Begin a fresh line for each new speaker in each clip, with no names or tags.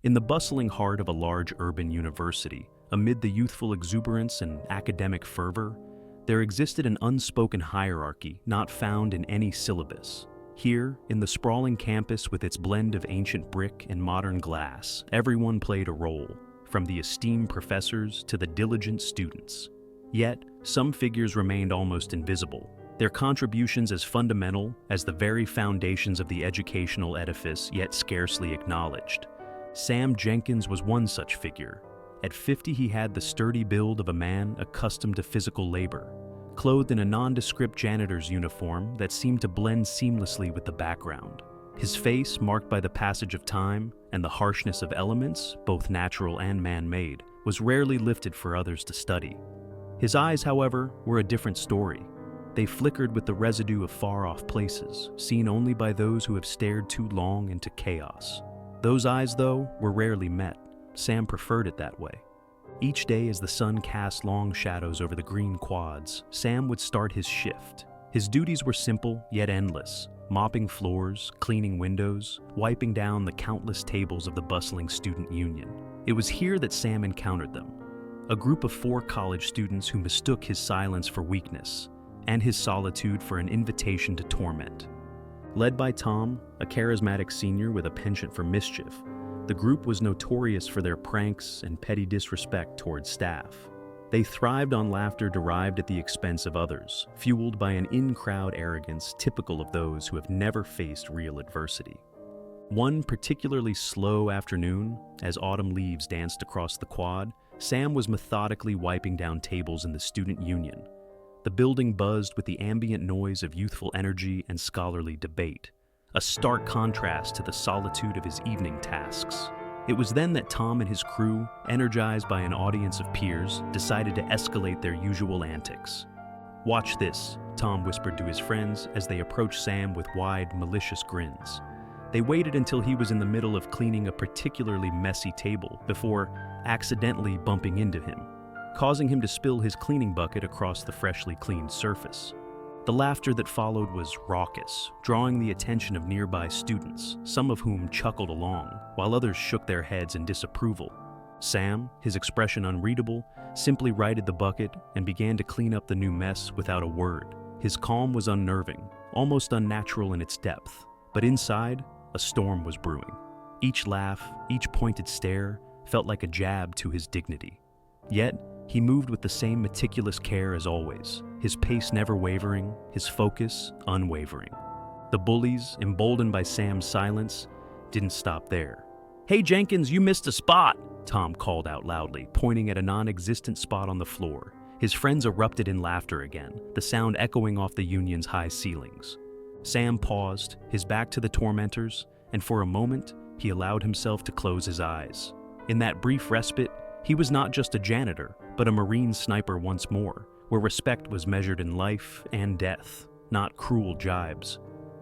In the bustling heart of a large urban university, amid the youthful exuberance and academic fervor, there existed an unspoken hierarchy not found in any syllabus. Here, in the sprawling campus with its blend of ancient brick and modern glass, everyone played a role, from the esteemed professors to the diligent students. Yet, some figures remained almost invisible, their contributions as fundamental as the very foundations of the educational edifice, yet scarcely acknowledged. Sam Jenkins was one such figure. At 50, he had the sturdy build of a man accustomed to physical labor, clothed in a nondescript janitor's uniform that seemed to blend seamlessly with the background. His face, marked by the passage of time and the harshness of elements, both natural and man-made, was rarely lifted for others to study. His eyes, however, were a different story. They flickered with the residue of far-off places, seen only by those who have stared too long into chaos. Those eyes, though, were rarely met. Sam preferred it that way. Each day as the sun cast long shadows over the green quads, Sam would start his shift. His duties were simple yet endless, mopping floors, cleaning windows, wiping down the countless tables of the bustling student union. It was here that Sam encountered them, a group of 4 college students who mistook his silence for weakness and his solitude for an invitation to torment. Led by Tom, a charismatic senior with a penchant for mischief, the group was notorious for their pranks and petty disrespect towards staff. They thrived on laughter derived at the expense of others, fueled by an in-crowd arrogance typical of those who have never faced real adversity. One particularly slow afternoon, as autumn leaves danced across the quad, Sam was methodically wiping down tables in the student union. The building buzzed with the ambient noise of youthful energy and scholarly debate, a stark contrast to the solitude of his evening tasks. It was then that Tom and his crew, energized by an audience of peers, decided to escalate their usual antics. "Watch this," Tom whispered to his friends as they approached Sam with wide, malicious grins. They waited until he was in the middle of cleaning a particularly messy table before accidentally bumping into him, causing him to spill his cleaning bucket across the freshly cleaned surface. The laughter that followed was raucous, drawing the attention of nearby students, some of whom chuckled along, while others shook their heads in disapproval. Sam, his expression unreadable, simply righted the bucket and began to clean up the new mess without a word. His calm was unnerving, almost unnatural in its depth, but inside, a storm was brewing. Each laugh, each pointed stare, felt like a jab to his dignity. Yet, he moved with the same meticulous care as always, his pace never wavering, his focus unwavering. The bullies, emboldened by Sam's silence, didn't stop there. "Hey Jenkins, you missed a spot!" Tom called out loudly, pointing at a non-existent spot on the floor. His friends erupted in laughter again, the sound echoing off the union's high ceilings. Sam paused, his back to the tormentors, and for a moment, he allowed himself to close his eyes. In that brief respite, he was not just a janitor, but a Marine sniper once more, where respect was measured in life and death, not cruel jibes.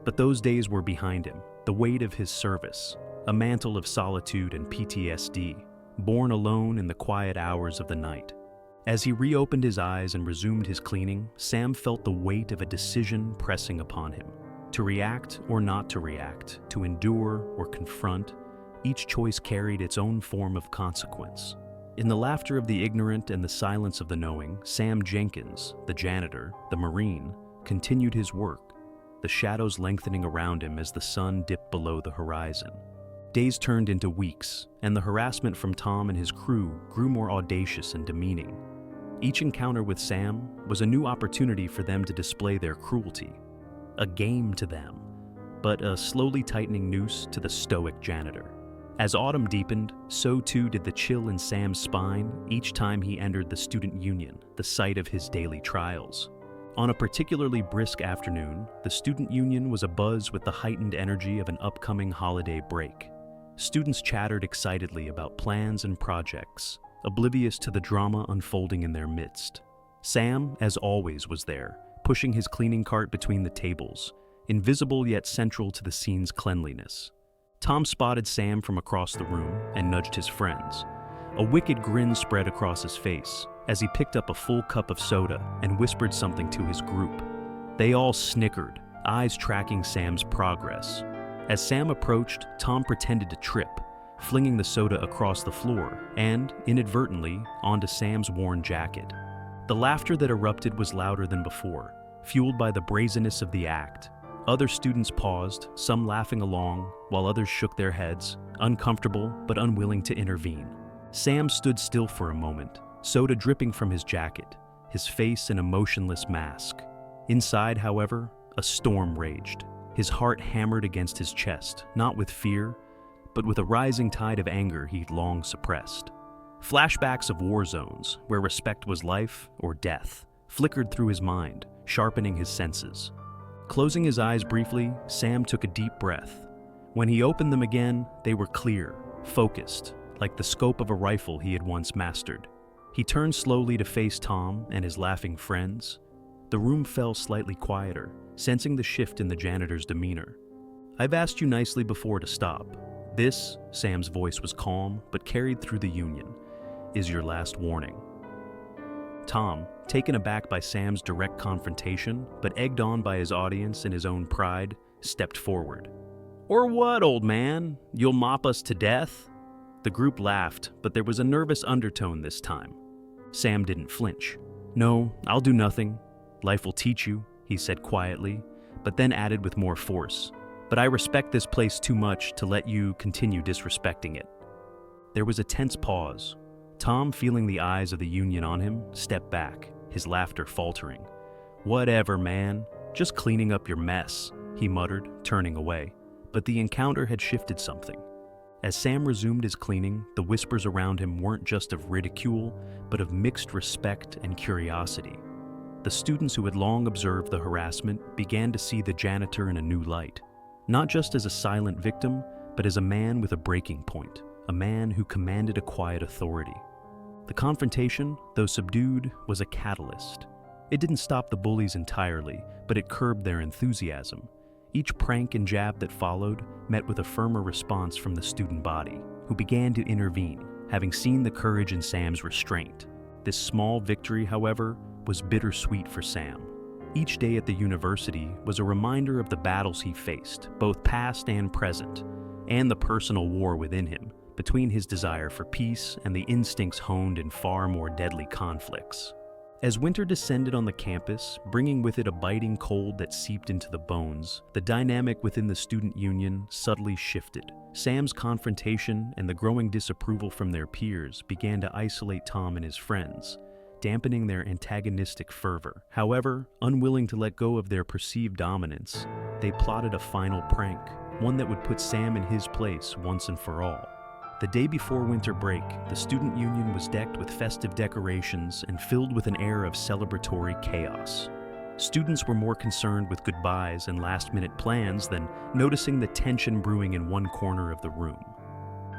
But those days were behind him, the weight of his service, a mantle of solitude and PTSD, borne alone in the quiet hours of the night. As he reopened his eyes and resumed his cleaning, Sam felt the weight of a decision pressing upon him. To react or not to react, to endure or confront, each choice carried its own form of consequence. In the laughter of the ignorant and the silence of the knowing, Sam Jenkins, the janitor, the Marine, continued his work, the shadows lengthening around him as the sun dipped below the horizon. Days turned into weeks, and the harassment from Tom and his crew grew more audacious and demeaning. Each encounter with Sam was a new opportunity for them to display their cruelty, a game to them, but a slowly tightening noose to the stoic janitor. As autumn deepened, so too did the chill in Sam's spine each time he entered the student union, the site of his daily trials. On a particularly brisk afternoon, the student union was abuzz with the heightened energy of an upcoming holiday break. Students chattered excitedly about plans and projects, oblivious to the drama unfolding in their midst. Sam, as always, was there, pushing his cleaning cart between the tables, invisible yet central to the scene's cleanliness. Tom spotted Sam from across the room and nudged his friends. A wicked grin spread across his face as he picked up a full cup of soda and whispered something to his group. They all snickered, eyes tracking Sam's progress. As Sam approached, Tom pretended to trip, flinging the soda across the floor and, inadvertently, onto Sam's worn jacket. The laughter that erupted was louder than before, fueled by the brazenness of the act. Other students paused, some laughing along, while others shook their heads, uncomfortable but unwilling to intervene. Sam stood still for a moment, soda dripping from his jacket, his face an emotionless mask. Inside, however, a storm raged. His heart hammered against his chest, not with fear, but with a rising tide of anger he'd long suppressed. Flashbacks of war zones, where respect was life or death, flickered through his mind, sharpening his senses. Closing his eyes briefly, Sam took a deep breath. When he opened them again, they were clear, focused, like the scope of a rifle he had once mastered. He turned slowly to face Tom and his laughing friends. The room fell slightly quieter, sensing the shift in the janitor's demeanor. "I've asked you nicely before to stop. This," Sam's voice was calm but carried through the union, "is your last warning." Tom, taken aback by Sam's direct confrontation, but egged on by his audience and his own pride, stepped forward. "Or what, old man? You'll mop us to death?" The group laughed, but there was a nervous undertone this time. Sam didn't flinch. "No, I'll do nothing. Life will teach you," he said quietly, but then added with more force. "But I respect this place too much to let you continue disrespecting it." There was a tense pause. Tom, feeling the eyes of the union on him, stepped back, his laughter faltering. "Whatever, man. Just cleaning up your mess," he muttered, turning away. But the encounter had shifted something. As Sam resumed his cleaning, the whispers around him weren't just of ridicule, but of mixed respect and curiosity. The students who had long observed the harassment began to see the janitor in a new light, not just as a silent victim, but as a man with a breaking point, a man who commanded a quiet authority. The confrontation, though subdued, was a catalyst. It didn't stop the bullies entirely, but it curbed their enthusiasm. Each prank and jab that followed met with a firmer response from the student body, who began to intervene, having seen the courage in Sam's restraint. This small victory, however, was bittersweet for Sam. Each day at the university was a reminder of the battles he faced, both past and present, and the personal war within him, between his desire for peace and the instincts honed in far more deadly conflicts. As winter descended on the campus, bringing with it a biting cold that seeped into the bones, the dynamic within the student union subtly shifted. Sam's confrontation and the growing disapproval from their peers began to isolate Tom and his friends, dampening their antagonistic fervor. However, unwilling to let go of their perceived dominance, they plotted a final prank, one that would put Sam in his place once and for all. The day before winter break, the student union was decked with festive decorations and filled with an air of celebratory chaos. Students were more concerned with goodbyes and last-minute plans than noticing the tension brewing in one corner of the room.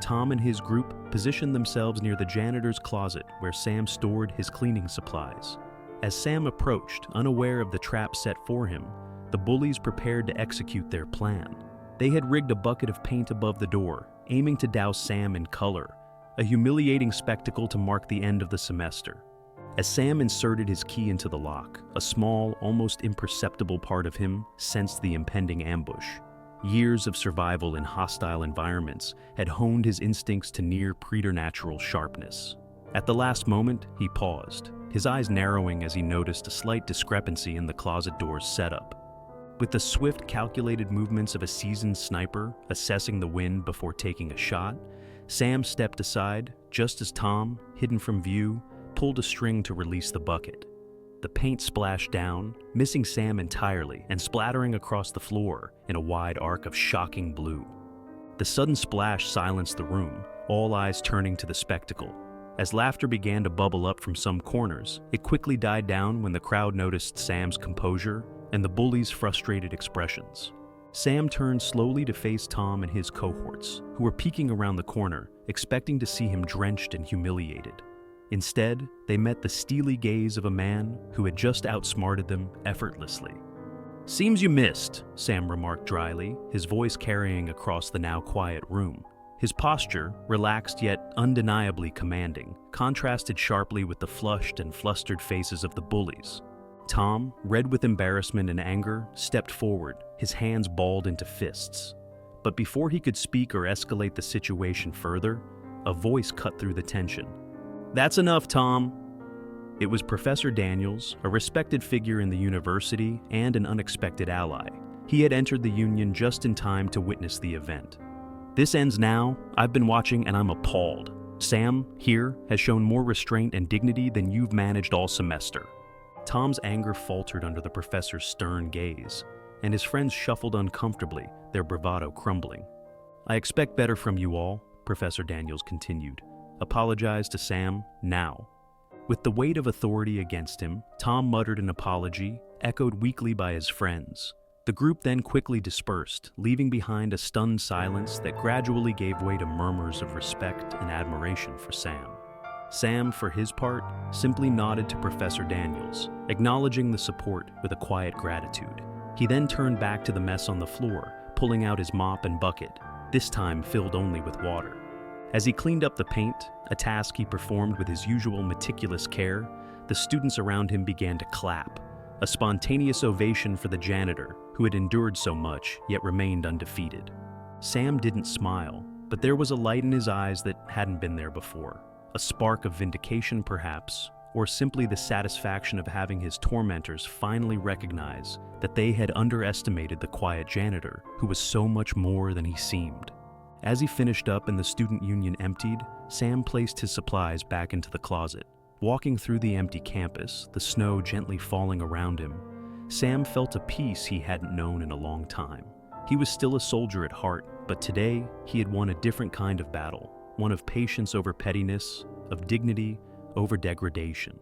Tom and his group positioned themselves near the janitor's closet where Sam stored his cleaning supplies. As Sam approached, unaware of the trap set for him, the bullies prepared to execute their plan. They had rigged a bucket of paint above the door, aiming to douse Sam in color, a humiliating spectacle to mark the end of the semester. As Sam inserted his key into the lock, a small, almost imperceptible part of him sensed the impending ambush. Years of survival in hostile environments had honed his instincts to near preternatural sharpness. At the last moment, he paused, his eyes narrowing as he noticed a slight discrepancy in the closet door's setup. With the swift, calculated movements of a seasoned sniper assessing the wind before taking a shot, Sam stepped aside just as Tom, hidden from view, pulled a string to release the bucket. The paint splashed down, missing Sam entirely and splattering across the floor in a wide arc of shocking blue. The sudden splash silenced the room, all eyes turning to the spectacle. As laughter began to bubble up from some corners, it quickly died down when the crowd noticed Sam's composure and the bullies' frustrated expressions. Sam turned slowly to face Tom and his cohorts, who were peeking around the corner, expecting to see him drenched and humiliated. Instead, they met the steely gaze of a man who had just outsmarted them effortlessly. "Seems you missed," Sam remarked dryly, his voice carrying across the now quiet room. His posture, relaxed yet undeniably commanding, contrasted sharply with the flushed and flustered faces of the bullies. Tom, red with embarrassment and anger, stepped forward, his hands balled into fists. But before he could speak or escalate the situation further, a voice cut through the tension. "That's enough, Tom." It was Professor Daniels, a respected figure in the university and an unexpected ally. He had entered the Union just in time to witness the event. "This ends now. I've been watching and I'm appalled. Sam, here, has shown more restraint and dignity than you've managed all semester." Tom's anger faltered under the professor's stern gaze, and his friends shuffled uncomfortably, their bravado crumbling. "I expect better from you all," Professor Daniels continued. "Apologize to Sam now." With the weight of authority against him, Tom muttered an apology, echoed weakly by his friends. The group then quickly dispersed, leaving behind a stunned silence that gradually gave way to murmurs of respect and admiration for Sam. Sam, for his part, simply nodded to Professor Daniels, acknowledging the support with a quiet gratitude. He then turned back to the mess on the floor, pulling out his mop and bucket, this time filled only with water. As he cleaned up the paint, a task he performed with his usual meticulous care, the students around him began to clap, a spontaneous ovation for the janitor, who had endured so much, yet remained undefeated. Sam didn't smile, but there was a light in his eyes that hadn't been there before. A spark of vindication, perhaps, or simply the satisfaction of having his tormentors finally recognize that they had underestimated the quiet janitor, who was so much more than he seemed. As he finished up and the student union emptied, Sam placed his supplies back into the closet. Walking through the empty campus, the snow gently falling around him, Sam felt a peace he hadn't known in a long time. He was still a soldier at heart, but today he had won a different kind of battle, one of patience over pettiness, of dignity over degradation.